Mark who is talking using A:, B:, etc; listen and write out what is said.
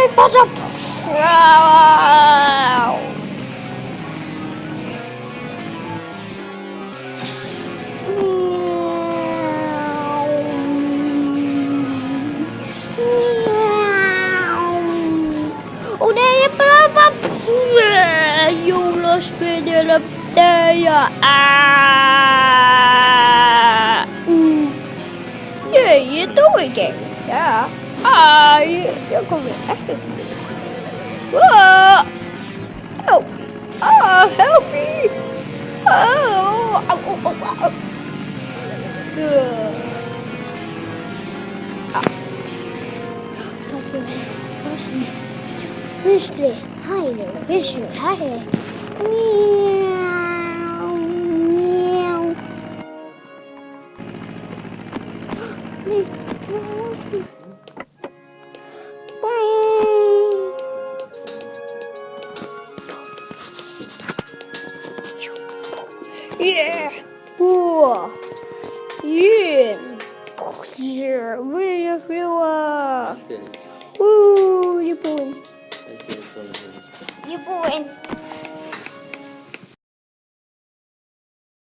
A: 爆炸！啊！Och det är bara julspel upp där jag det är jätteroligt. Ja. Jag kommer efter. Oh, help me. Mystery, hide, visual, hide. Meow, meow. Yeah. Whoa. Yeah. Yeah. Where you feel?